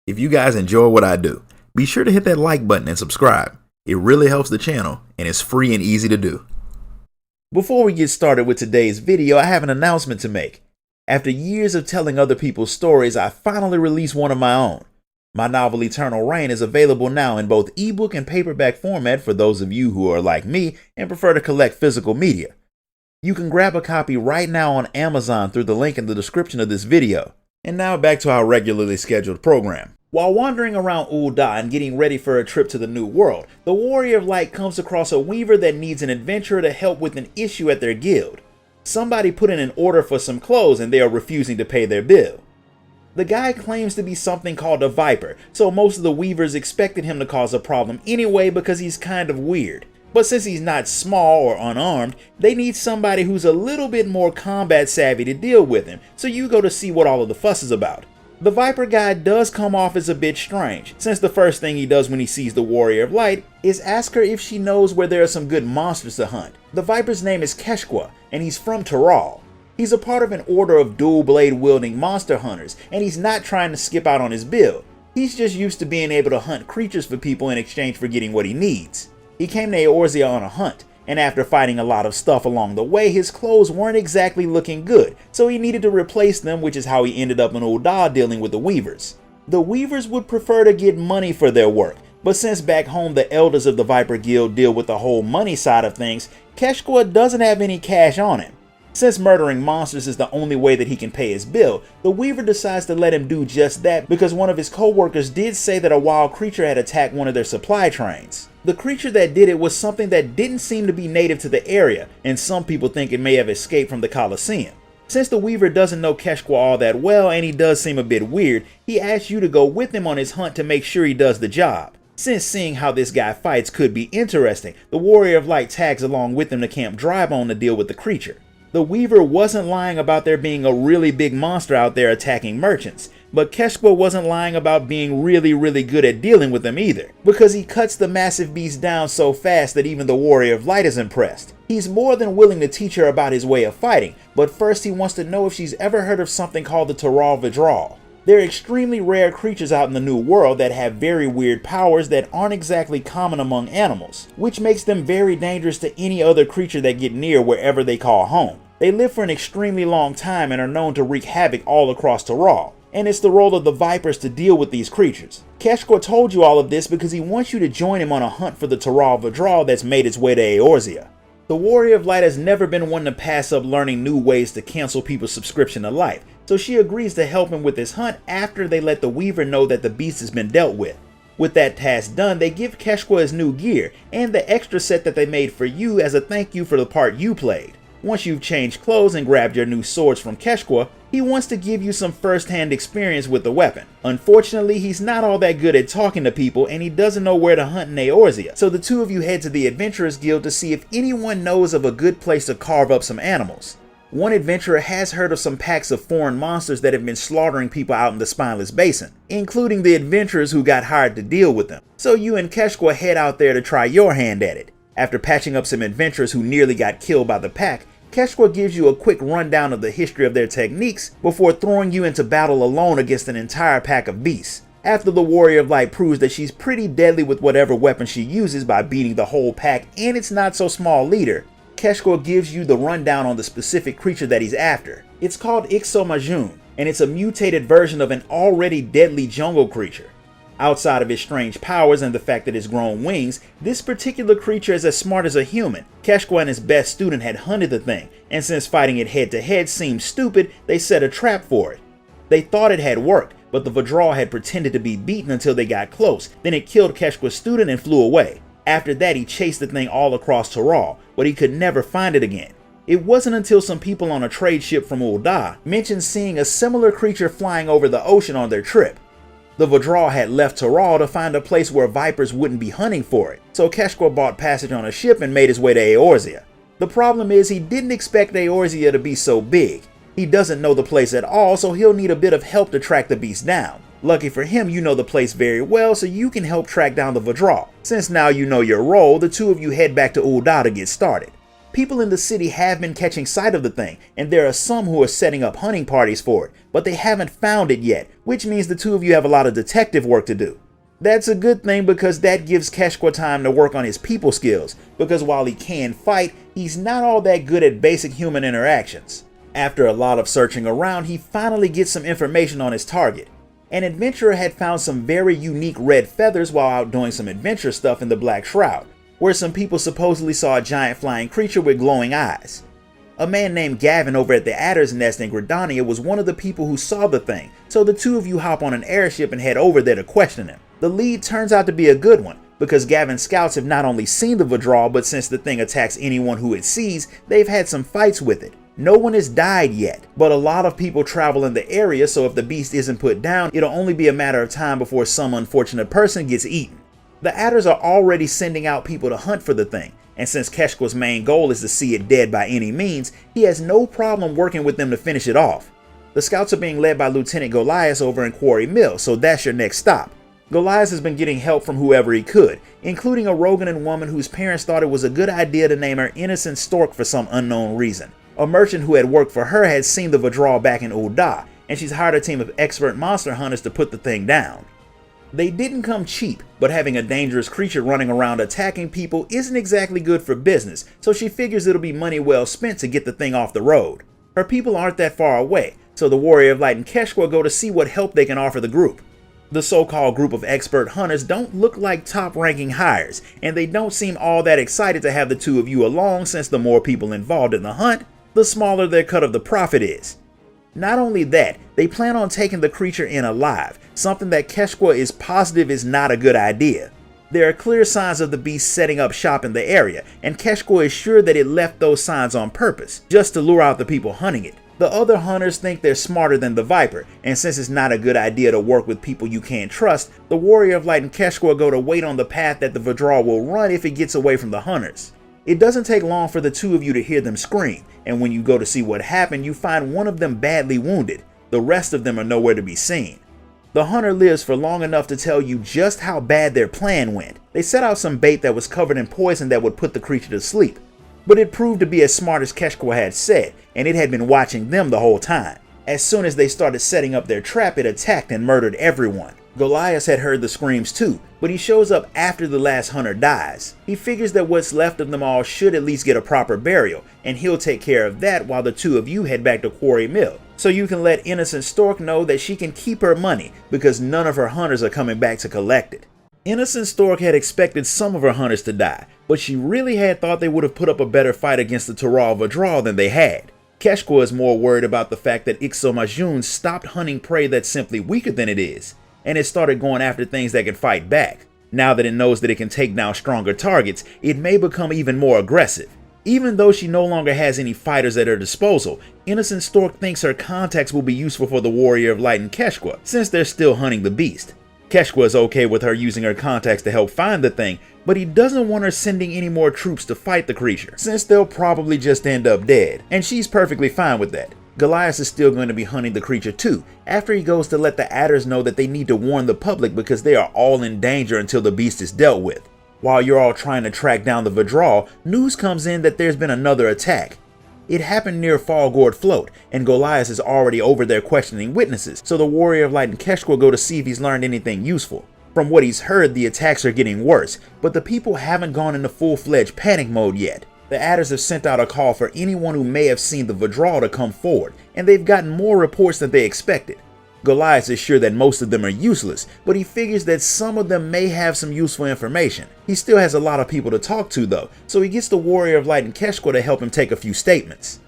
If you guys enjoy what I do, be sure to hit that like button and subscribe. It really helps the channel and it's free and easy to do. Before we get started with today's video, I have an announcement to make. After years of telling other people's stories, I finally released one of my own. My novel Eternal Reign is available now in both ebook and paperback format for those of you who are like me and prefer to collect physical media. You can grab a copy right now on Amazon through the link in the description of this video. And now back to our regularly scheduled program. While wandering around Ul'dah and getting ready for a trip to the New World, the Warrior of Light comes across a weaver that needs an adventurer to help with an issue at their guild. Somebody put in an order for some clothes and they are refusing to pay their bill. The guy claims to be something called a Viper, so most of the weavers expected him to cause a problem anyway because he's kind of weird. But since he's not small or unarmed, they need somebody who's a little bit more combat savvy to deal with him, so you go to see what all of the fuss is about. The Viper guy does come off as a bit strange, since the first thing he does when he sees the Warrior of Light is ask her if she knows where there are some good monsters to hunt. The Viper's name is Keshqua, and he's from Taral. He's a part of an order of dual blade wielding monster hunters, and he's not trying to skip out on his bill. He's just used to being able to hunt creatures for people in exchange for getting what he needs. He came to Eorzea on a hunt, and after fighting a lot of stuff along the way, his clothes weren't exactly looking good, so he needed to replace them, which is how he ended up in Ul'dah dealing with the weavers. The weavers would prefer to get money for their work, but since back home the elders of the Viper Guild deal with the whole money side of things, Keshqua doesn't have any cash on him. Since murdering monsters is the only way that he can pay his bill, the weaver decides to let him do just that because one of his co-workers did say that a wild creature had attacked one of their supply trains. The creature that did it was something that didn't seem to be native to the area, and some people think it may have escaped from the Colosseum. Since the weaver doesn't know Keshqua all that well and he does seem a bit weird, he asks you to go with him on his hunt to make sure he does the job. Since seeing how this guy fights could be interesting, the Warrior of Light tags along with him to Camp Drybone to deal with the creature. The weaver wasn't lying about there being a really big monster out there attacking merchants, but Keshqua wasn't lying about being really good at dealing with them either, because he cuts the massive beast down so fast that even the Warrior of Light is impressed. He's more than willing to teach her about his way of fighting, but first he wants to know if she's ever heard of something called the Taral Vidral. They're extremely rare creatures out in the New World that have very weird powers that aren't exactly common among animals, which makes them very dangerous to any other creature that get near wherever they call home. They live for an extremely long time and are known to wreak havoc all across Taral, and it's the role of the Vipers to deal with these creatures. Keshqua told you all of this because he wants you to join him on a hunt for the Taral Vidral that's made its way to Eorzea. The Warrior of Light has never been one to pass up learning new ways to cancel people's subscription to life, so she agrees to help him with his hunt after they let the Weaver know that the beast has been dealt with. With that task done, they give Keshqua his new gear and the extra set that they made for you as a thank you for the part you played. Once you've changed clothes and grabbed your new swords from Keshqua, he wants to give you some first-hand experience with the weapon. Unfortunately, he's not all that good at talking to people and he doesn't know where to hunt in Eorzea, so the two of you head to the Adventurers Guild to see if anyone knows of a good place to carve up some animals. One adventurer has heard of some packs of foreign monsters that have been slaughtering people out in the Spineless Basin, including the adventurers who got hired to deal with them. So you and Keshqua head out there to try your hand at it. After patching up some adventurers who nearly got killed by the pack, Keshqua gives you a quick rundown of the history of their techniques before throwing you into battle alone against an entire pack of beasts. After the Warrior of Light proves that she's pretty deadly with whatever weapon she uses by beating the whole pack and its not so small leader, Keshqua gives you the rundown on the specific creature that he's after. It's called Ixomajun, and it's a mutated version of an already deadly jungle creature. Outside of its strange powers and the fact that it's grown wings, this particular creature is as smart as a human. Keshqua and his best student had hunted the thing, and since fighting it head to head seemed stupid, they set a trap for it. They thought it had worked, but the Vidral had pretended to be beaten until they got close, then it killed Keshqua's student and flew away. After that he chased the thing all across Taral, but he could never find it again. It wasn't until some people on a trade ship from Ul'dah mentioned seeing a similar creature flying over the ocean on their trip. The Vidral had left Taral to find a place where Vipers wouldn't be hunting for it, so Keshqua bought passage on a ship and made his way to Eorzea. The problem is he didn't expect Eorzea to be so big. He doesn't know the place at all, so he'll need a bit of help to track the beast down. Lucky for him, you know the place very well, so you can help track down the Vidral. Since now you know your role, the two of you head back to Ul'dah to get started. People in the city have been catching sight of the thing, and there are some who are setting up hunting parties for it, but they haven't found it yet, which means the two of you have a lot of detective work to do. That's a good thing because that gives Keshqua time to work on his people skills, because while he can fight, he's not all that good at basic human interactions. After a lot of searching around, he finally gets some information on his target. An adventurer had found some very unique red feathers while out doing some adventure stuff in the Black Shroud, where some people supposedly saw a giant flying creature with glowing eyes. A man named Gavin over at the Adder's Nest in Gridania was one of the people who saw the thing, so the two of you hop on an airship and head over there to question him. The lead turns out to be a good one, because Gavin's scouts have not only seen the Vadral, but since the thing attacks anyone who it sees, they've had some fights with it. No one has died yet, but a lot of people travel in the area, so if the beast isn't put down, it'll only be a matter of time before some unfortunate person gets eaten. The Adders are already sending out people to hunt for the thing, and since Keshqua's main goal is to see it dead by any means, he has no problem working with them to finish it off. The scouts are being led by Lieutenant Goliath over in Quarry Mill, so that's your next stop. Goliath has been getting help from whoever he could, including a Roganan woman whose parents thought it was a good idea to name her Innocent Stork for some unknown reason. A merchant who had worked for her had seen the Vadral back in Ul'dah, and she's hired a team of expert monster hunters to put the thing down. They didn't come cheap, but having a dangerous creature running around attacking people isn't exactly good for business, so she figures it'll be money well spent to get the thing off the road. Her people aren't that far away, so the Warrior of Light and Keshqua go to see what help they can offer the group. The so-called group of expert hunters don't look like top-ranking hires, and they don't seem all that excited to have the two of you along, since the more people involved in the hunt, the smaller their cut of the profit is. Not only that, they plan on taking the creature in alive, something that Keshqua is positive is not a good idea. There are clear signs of the beast setting up shop in the area, and Keshqua is sure that it left those signs on purpose, just to lure out the people hunting it. The other hunters think they're smarter than the Viper, and since it's not a good idea to work with people you can't trust, the Warrior of Light and Keshqua go to wait on the path that the Vadral will run if it gets away from the hunters. It doesn't take long for the two of you to hear them scream, and when you go to see what happened, you find one of them badly wounded. The rest of them are nowhere to be seen. The hunter lives for long enough to tell you just how bad their plan went. They set out some bait that was covered in poison that would put the creature to sleep, but it proved to be as smart as Keshqua had said, and it had been watching them the whole time. As soon as they started setting up their trap, it attacked and murdered everyone. Goliath had heard the screams too, but he shows up after the last hunter dies. He figures that what's left of them all should at least get a proper burial, and he'll take care of that while the two of you head back to Quarry Mill, so you can let Innocent Stork know that she can keep her money because none of her hunters are coming back to collect it. Innocent Stork had expected some of her hunters to die, but she really had thought they would have put up a better fight against the Taral Vadral than they had. Keshqua is more worried about the fact that Ixomajun stopped hunting prey that's simply weaker than it is, and it started going after things that can fight back. Now that it knows that it can take down stronger targets, it may become even more aggressive. Even though she no longer has any fighters at her disposal, Innocent Stork thinks her contacts will be useful for the Warrior of Light and Keshqua, since they're still hunting the beast. Keshqua is okay with her using her contacts to help find the thing, but he doesn't want her sending any more troops to fight the creature, since they'll probably just end up dead, and she's perfectly fine with that. Goliath is still going to be hunting the creature too, after he goes to let the Adders know that they need to warn the public because they are all in danger until the beast is dealt with. While you're all trying to track down the Vadral, news comes in that there's been another attack. It happened near Fallgourd Float, and Goliath is already over there questioning witnesses, so the Warrior of Light and Keshqua go to see if he's learned anything useful. From what he's heard, the attacks are getting worse, but the people haven't gone into full-fledged panic mode yet. The Adders have sent out a call for anyone who may have seen the Vadral to come forward, and they've gotten more reports than they expected. Goliath is sure that most of them are useless, but he figures that some of them may have some useful information. He still has a lot of people to talk to though, so he gets the Warrior of Light and Keshqua to help him take a few statements.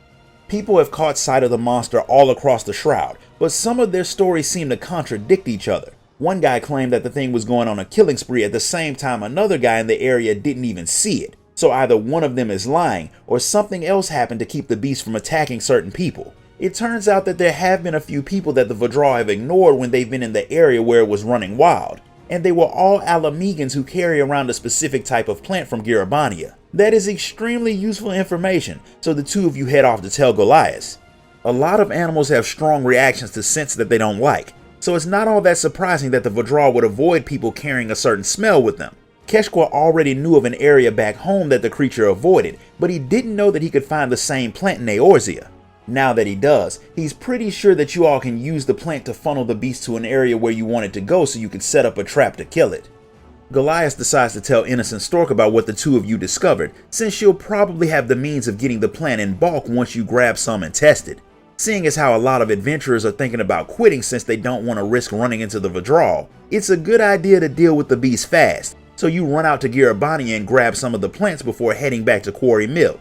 People have caught sight of the monster all across the Shroud, but some of their stories seem to contradict each other. One guy claimed that the thing was going on a killing spree at the same time another guy in the area didn't even see it. So either one of them is lying, or something else happened to keep the beast from attacking certain people. It turns out that there have been a few people that the Vadral have ignored when they've been in the area where it was running wild, and they were all Alamegans who carry around a specific type of plant from Giribania. That is extremely useful information, so the two of you head off to tell Goliath. A lot of animals have strong reactions to scents that they don't like, so it's not all that surprising that the Vadral would avoid people carrying a certain smell with them. Keshqua already knew of an area back home that the creature avoided, but he didn't know that he could find the same plant in Eorzea. Now that he does, he's pretty sure that you all can use the plant to funnel the beast to an area where you want it to go so you can set up a trap to kill it. Goliath decides to tell Innocent Stork about what the two of you discovered, since she'll probably have the means of getting the plant in bulk once you grab some and test it. Seeing as how a lot of adventurers are thinking about quitting since they don't want to risk running into the withdrawal, it's a good idea to deal with the beast fast, so you run out to Girabania and grab some of the plants before heading back to Quarry Mill.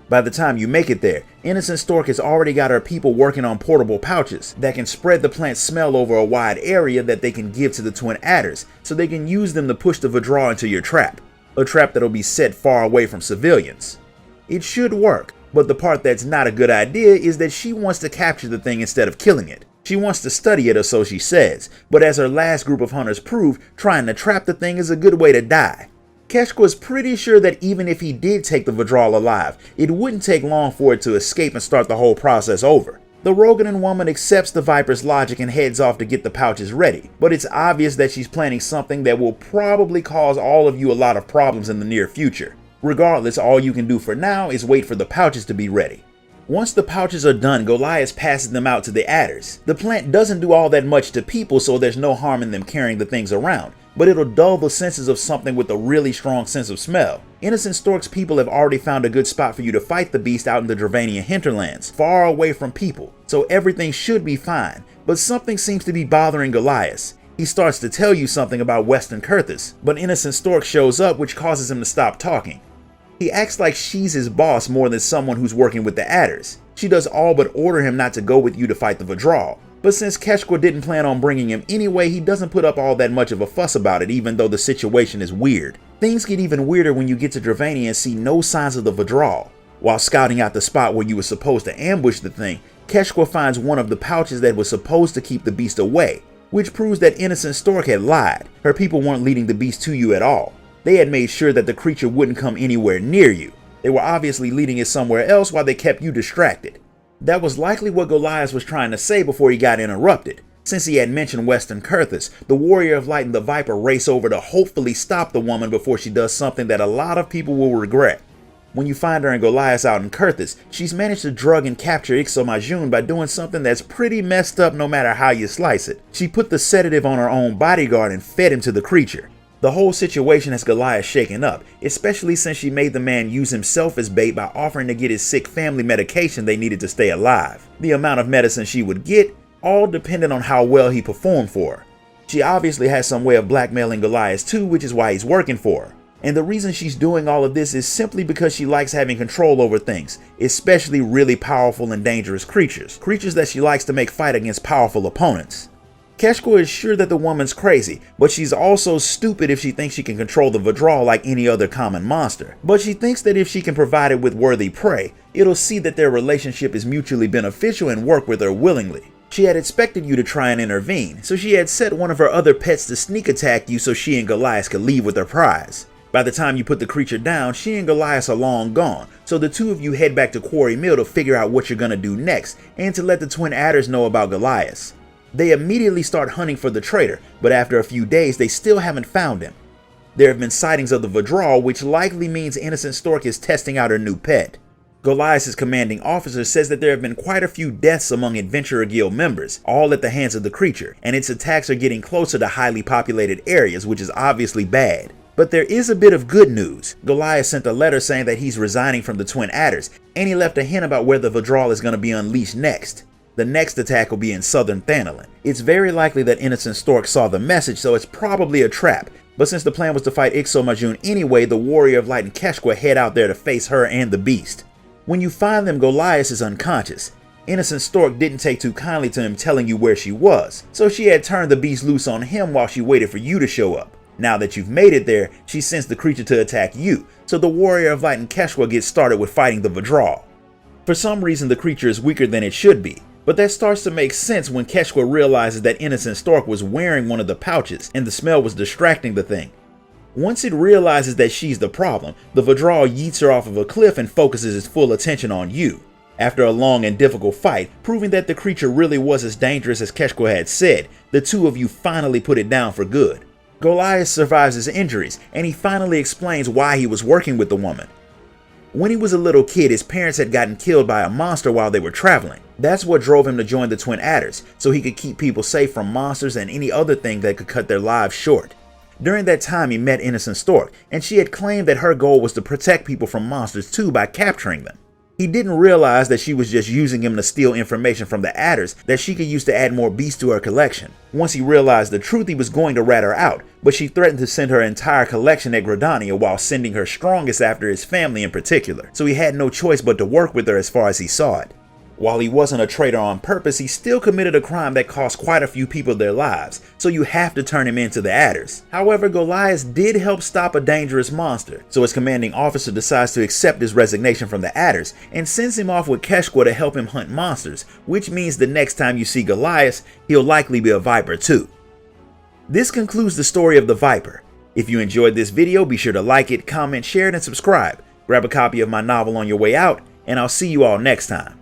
By the time you make it there, Innocent Stork has already got her people working on portable pouches that can spread the plant smell over a wide area that they can give to the twin adders, so they can use them to push the withdrawal into your trap, a trap that'll be set far away from civilians. It should work, but the part that's not a good idea is that she wants to capture the thing instead of killing it. She wants to study it, or so she says, but as her last group of hunters proved, trying to trap the thing is a good way to die. Keshqua's pretty sure that even if he did take the withdrawal alive, it wouldn't take long for it to escape and start the whole process over. The Rogadan woman accepts the Viper's logic and heads off to get the pouches ready, but it's obvious that she's planning something that will probably cause all of you a lot of problems in the near future. Regardless, all you can do for now is wait for the pouches to be ready. Once the pouches are done, Goliath passes them out to the adders. The plant doesn't do all that much to people, so there's no harm in them carrying the things around, but it'll dull the senses of something with a really strong sense of smell. Innocent Stork's people have already found a good spot for you to fight the beast out in the Dravanian hinterlands, far away from people, so everything should be fine, but something seems to be bothering Goliath. He starts to tell you something about Western Kurthus, but Innocent Stork shows up, which causes him to stop talking. He acts like she's his boss more than someone who's working with the adders. She does all but order him not to go with you to fight the withdrawal. But since Keshqua didn't plan on bringing him anyway, he doesn't put up all that much of a fuss about it, even though the situation is weird. Things get even weirder when you get to Dravania and see no signs of the withdrawal. While scouting out the spot where you were supposed to ambush the thing, Keshqua finds one of the pouches that was supposed to keep the beast away, which proves that Innocent Stork had lied. Her people weren't leading the beast to you at all. They had made sure that the creature wouldn't come anywhere near you. They were obviously leading it somewhere else while they kept you distracted. That was likely what Goliath was trying to say before he got interrupted. Since he had mentioned Western Kurthus, the Warrior of Light and the Viper race over to hopefully stop the woman before she does something that a lot of people will regret. When you find her and Goliath out in Kurthus, she's managed to drug and capture XIV by doing something that's pretty messed up no matter how you slice it. She put the sedative on her own bodyguard and fed him to the creature. The whole situation has Goliath shaken up, especially since she made the man use himself as bait by offering to get his sick family medication they needed to stay alive. The amount of medicine she would get, all depended on how well he performed for her. She obviously has some way of blackmailing Goliath too, which is why he's working for her. And the reason she's doing all of this is simply because she likes having control over things, especially really powerful and dangerous creatures. Creatures that she likes to make fight against powerful opponents. Keshqua is sure that the woman's crazy, but she's also stupid if she thinks she can control the withdrawal like any other common monster. But she thinks that if she can provide it with worthy prey, it'll see that their relationship is mutually beneficial and work with her willingly. She had expected you to try and intervene, so she had set one of her other pets to sneak attack you so she and Goliath could leave with her prize. By the time you put the creature down, she and Goliath are long gone, so the two of you head back to Quarry Mill to figure out what you're gonna do next, and to let the twin adders know about Goliath. They immediately start hunting for the traitor, but after a few days they still haven't found him. There have been sightings of the withdrawal, which likely means Innocent Stork is testing out her new pet. Goliath's commanding officer says that there have been quite a few deaths among Adventurer Guild members, all at the hands of the creature, and its attacks are getting closer to highly populated areas, which is obviously bad. But there is a bit of good news. Goliath sent a letter saying that he's resigning from the twin adders, and he left a hint about where the withdrawal is going to be unleashed next. The next attack will be in southern Thanalan. It's very likely that Innocent Stork saw the message, so it's probably a trap. But since the plan was to fight Ixomajun anyway, the Warrior of Light and Keshqua head out there to face her and the beast. When you find them, Goliath is unconscious. Innocent Stork didn't take too kindly to him telling you where she was, so she had turned the beast loose on him while she waited for you to show up. Now that you've made it there, she sends the creature to attack you, so the Warrior of Light and Keshqua gets started with fighting the withdrawal. For some reason, the creature is weaker than it should be. But that starts to make sense when Keshqua realizes that Innocent Stork was wearing one of the pouches and the smell was distracting the thing. Once it realizes that she's the problem, the withdrawal yeets her off of a cliff and focuses its full attention on you. After a long and difficult fight, proving that the creature really was as dangerous as Keshqua had said, the two of you finally put it down for good. Goliath survives his injuries, and he finally explains why he was working with the woman. When he was a little kid, his parents had gotten killed by a monster while they were traveling. That's what drove him to join the Twin Adders, so he could keep people safe from monsters and any other thing that could cut their lives short. During that time, he met Innocent Stork, and she had claimed that her goal was to protect people from monsters too by capturing them. He didn't realize that she was just using him to steal information from the adders that she could use to add more beasts to her collection. Once he realized the truth, he was going to rat her out, but she threatened to send her entire collection at Gridania while sending her strongest after his family in particular, so he had no choice but to work with her as far as he saw it. While he wasn't a traitor on purpose, he still committed a crime that cost quite a few people their lives, so you have to turn him into the adders. However, Goliath did help stop a dangerous monster, so his commanding officer decides to accept his resignation from the adders and sends him off with Keshqua to help him hunt monsters, which means the next time you see Goliath, he'll likely be a viper too. This concludes the story of the Viper. If you enjoyed this video, be sure to like it, comment, share it, and subscribe. Grab a copy of my novel on your way out, and I'll see you all next time.